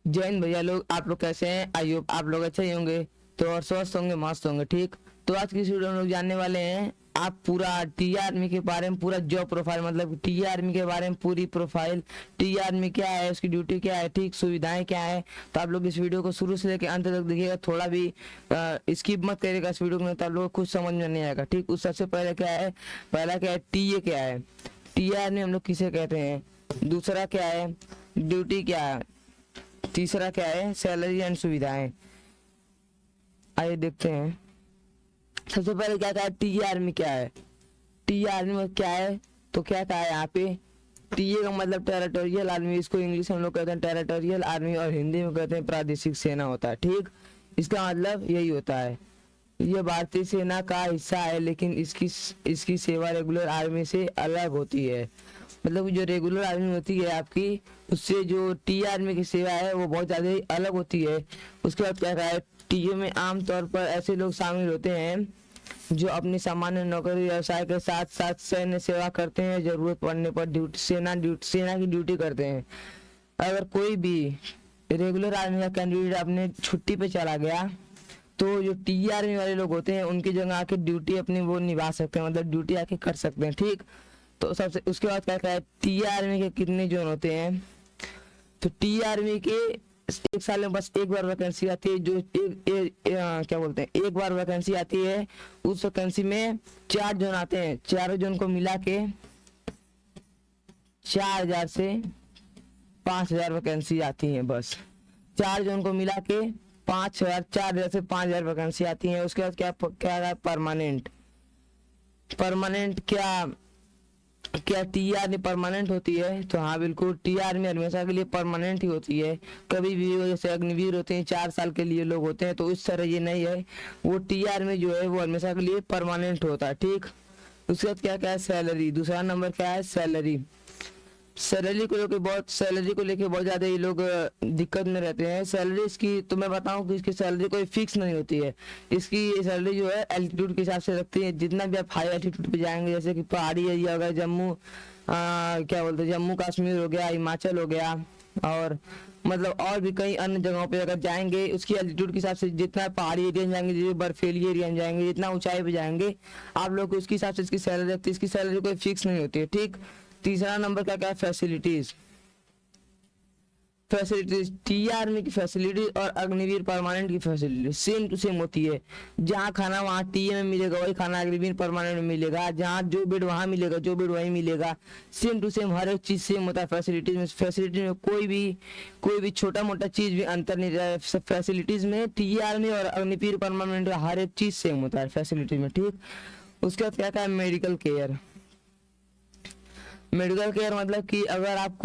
जय हिंद भैया लोग, आप लोग कैसे हैं? आई होप आप लोग अच्छे ही होंगे तो और स्वस्थ होंगे, मस्त होंगे। ठीक, तो आज की इस वीडियो में लोग जानने वाले हैं आप पूरा टी आर्मी के बारे में, पूरा जॉब प्रोफाइल, मतलब टी आर्मी के बारे में पूरी प्रोफाइल, टी आर्मी क्या है, उसकी ड्यूटी क्या है, ठीक, सुविधाएं क्या है। तो आप लोग इस वीडियो को शुरू से लेकर अंत तक देखिएगा, थोड़ा भी स्किप मत करिएगा इस वीडियो में, तो आप लोग को कुछ समझ में नहीं आएगा। ठीक, उस सबसे पहले क्या है, पहला क्या है, टी क्या है, टी आर्मी हम लोग किसे कहते हैं, दूसरा क्या है, ड्यूटी क्या है, तीसरा क्या है, सैलरी एंड सुविधाएं। आइए देखते हैं। सबसे पहले क्या कहा है, टी आर्मी क्या है, टी आर्मी में क्या है, तो क्या कहा है यहाँ पे, टी का मतलब टेरिटोरियल आर्मी, इसको इंग्लिश में हम लोग कहते हैं टेरिटोरियल आर्मी और हिंदी में कहते हैं प्रादेशिक सेना होता है। ठीक, इसका मतलब यही होता है, ये भारतीय सेना का हिस्सा है, लेकिन इसकी सेवा रेगुलर आर्मी से अलग होती है। मतलब जो रेगुलर आर्मी होती है आपकी, उससे जो टी आर्मी की सेवा है वो बहुत ज़्यादा ही अलग होती है। उसके बाद क्या कहा है, टीओ में आमतौर पर ऐसे लोग शामिल होते हैं जो अपनी सामान्य नौकरी व्यवसाय के साथ साथ सैन्य सेवा करते हैं, जरूरत पड़ने पर सेना की ड्यूटी करते हैं। अगर कोई भी रेगुलर आर्मी का कैंडिडेट अपने छुट्टी पे चला गया तो जो टी आर्मी वाले लोग होते हैं उनकी जगह आके ड्यूटी अपनी वो निभा सकते हैं, मतलब ड्यूटी आके कर सकते हैं। ठीक, तो सबसे उसके बाद क्या कहा है, टी आर्मी के कितने जोन होते हैं, तो टी आर्मी के एक साल में बस एक बार वैकेंसी आती है, जो क्या बोलते हैं, एक बार वैकेंसी आती है। उस वैकेंसी में 4 जोन आते हैं, चारों जोन को मिला के 4000 से 5000 वैकेंसी आती है। बस 4 जोन को मिला के 5000, 4000 से 5000 वैकेंसी आती है। उसके बाद क्या क्या है, परमानेंट। परमानेंट क्या टी आर्मी परमानेंट होती है, तो हाँ बिल्कुल, टी आर्मी हमेशा के लिए परमानेंट ही होती है। कभी भी जैसे अग्निवीर होते हैं 4 साल के लिए लोग होते हैं, तो इस तरह ये नहीं है, वो टी आर्मी जो है वो हमेशा के लिए परमानेंट होता है। ठीक, उसके बाद क्या क्या है, सैलरी। दूसरा नंबर क्या है, सैलरी। सैलरी को लेके बहुत ज्यादा ये लोग दिक्कत में रहते हैं। सैलरी इसकी तो मैं बताऊं कि इसकी सैलरी कोई फिक्स नहीं होती है। इसकी सैलरी जो है एल्टीट्यूड के हिसाब से रखती है। जितना भी आप हाई एल्टीट्यूड पे जाएंगे, जैसे कि पहाड़ी एरिया हो गया, क्या बोलते हैं, जम्मू कश्मीर हो गया, हिमाचल हो गया, और मतलब और भी कई अन्य जगहों पे अगर जाएंगे, उसकी एल्टीट्यूड के हिसाब से, जितना पहाड़ी एरिया में जाएंगे, जितनी बर्फीली एरिया में जाएंगे, जितना ऊंचाई पे जाएंगे, आप लोग को उसके हिसाब से इसकी सैलरी रखती है। इसकी सैलरी कोई फिक्स नहीं होती है। ठीक, तीसरा नंबर का क्या है, फैसिलिटीज। टी आर्मी की फैसिलिटी और अग्निवीर परमानेंट की फैसिलिटी सेम टू सेम होती है। जहाँ खाना वहाँ टी में मिलेगा, वही खाना अग्निवीर परमानेंट में मिलेगा। जहाँ जो बेड वहाँ मिलेगा, जो बेड वही मिलेगा। सेम टू सेम हर एक चीज सेम होता है फैसिलिटीज में। फैसिलिटीज में कोई भी छोटा मोटा चीज भी अंतर नहीं रहा है फैसिलिटीज में। टी आर्मी और अग्निवीर परमानेंट हर एक चीज सेम होता है फैसिलिटी में। ठीक, उसके बाद क्या है, मेडिकल केयर। मेडिकल केयर मतलब कि अगर आप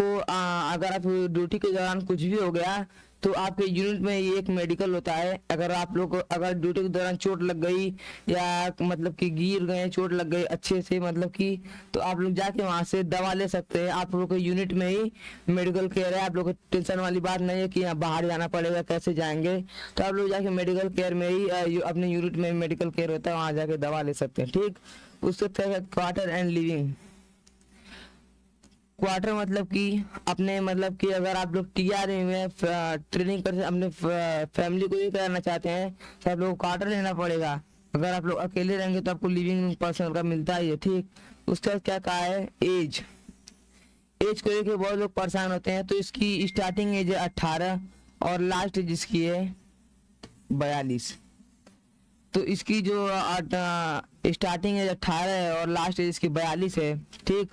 ड्यूटी के दौरान कुछ भी हो गया, तो आपके यूनिट में ये एक मेडिकल होता है। अगर ड्यूटी के दौरान चोट लग गई, या मतलब कि गिर गए, चोट लग गई अच्छे से, मतलब कि, तो आप लोग जाके वहां से दवा ले सकते हैं। आप लोग के यूनिट में ही मेडिकल केयर है। आप लोग को टेंशन वाली बात नहीं है कि यहाँ बाहर जाना पड़ेगा, कैसे जाएंगे। तो आप लोग जाके मेडिकल केयर में ही अपने यूनिट में मेडिकल केयर होता है, वहां जाके दवा ले सकते हैं। ठीक, उसके बाद क्वार्टर एंड लिविंग। क्वार्टर मतलब कि अगर आप लोग टीआरएम में ट्रेनिंग कर अपने फैमिली को भी कराना चाहते हैं, तो आप लोग को क्वार्टर लेना पड़ेगा। अगर आप लोग अकेले रहेंगे तो आपको लिविंग पर्सन का मिलता ही है। ठीक, उसके बाद क्या कहा है, एज को लेकर बहुत लोग परेशान होते हैं। तो इसकी स्टार्टिंग एज है 18 और लास्ट एज इसकी है 42। तो इसकी जो स्टार्टिंग एज 18 है और लास्ट एज इसकी 42 है। ठीक,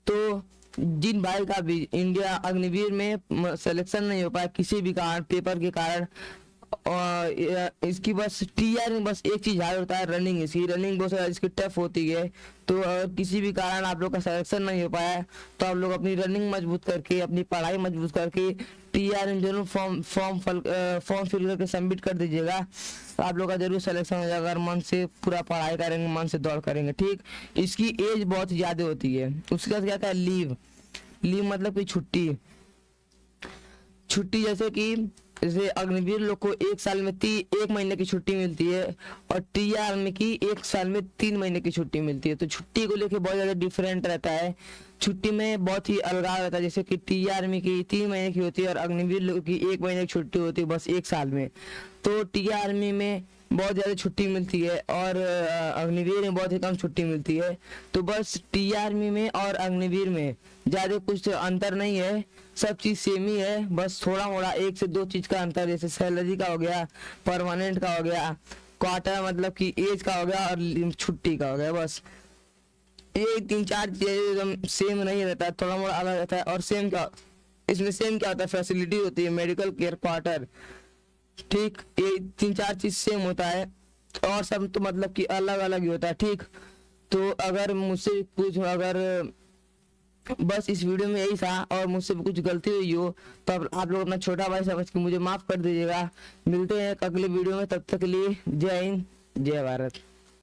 तो जिन भाई का भी इंडिया अग्निवीर में सिलेक्शन नहीं हो पाया किसी भी कारण, पेपर के कारण, और इसकी बस टीआर में बस एक चीज हार्ड होता है, रनिंग। इसकी रनिंग बहुत ज्यादा इसकी टफ होती है। तो अगर किसी भी कारण आप लोग का सिलेक्शन नहीं हो पाया, तो आप लोग अपनी रनिंग मजबूत करके, अपनी पढ़ाई मजबूत करके टीआर में जरूर फॉर्म फिल करके सबमिट कर दीजिएगा। तो आप लोग का जरूर सिलेक्शन हो जाएगा, अगर मन से पूरा पढ़ाई करेंगे, मन से दौड़ करेंगे। ठीक, इसकी एज बहुत ज्यादा होती है। उसके बाद क्या है, लीव मतलब कि छुट्टी। जैसे कि जैसे अग्निवीर लोग को 1 साल में 1 महीने की छुट्टी मिलती है और टीआर आर्मी की 1 साल में 3 महीने की छुट्टी मिलती है। तो छुट्टी को लेके बहुत ज्यादा डिफरेंट रहता है, छुट्टी में बहुत ही अलगाव रहता है। जैसे कि टीआर आर्मी की 3 महीने की होती है और अग्निवीर लोगों की 1 महीने की छुट्टी होती है बस 1 साल में। तो टीआर आर्मी में बहुत ज़्यादा छुट्टी मिलती है और अग्निवीर में बहुत ही कम छुट्टी मिलती है। तो बस टीआर आर्मी में और अग्निवीर में ज़्यादा कुछ अंतर नहीं है, सब चीज़ सेम ही है। बस थोड़ा मोड़ा 1 से 2 चीज़ का अंतर, जैसे सैलरी का हो गया, परमानेंट का हो गया, क्वार्टर मतलब कि एज का हो गया और छुट्टी का हो गया। बस ये 3-4 चीज़ें एकदम सेम नहीं रहता है, थोड़ा मोड़ा अलग रहता है। और सेम क्या इसमें सेम क्या होता है, फैसिलिटी होती है, मेडिकल केयर, क्वार्टर, ठीक, ये 3-4 चीज सेम होता है और सब तो मतलब कि अलग अलग ही होता है, ठीक। तो अगर मुझसे कुछ अगर बस इस वीडियो में यही था और मुझसे कुछ गलती हुई हो तो आप लोग अपना छोटा भाई समझ के मुझे माफ कर दीजिएगा। मिलते हैं एक अगले वीडियो में, तब तक के लिए जय हिंद, जय भारत।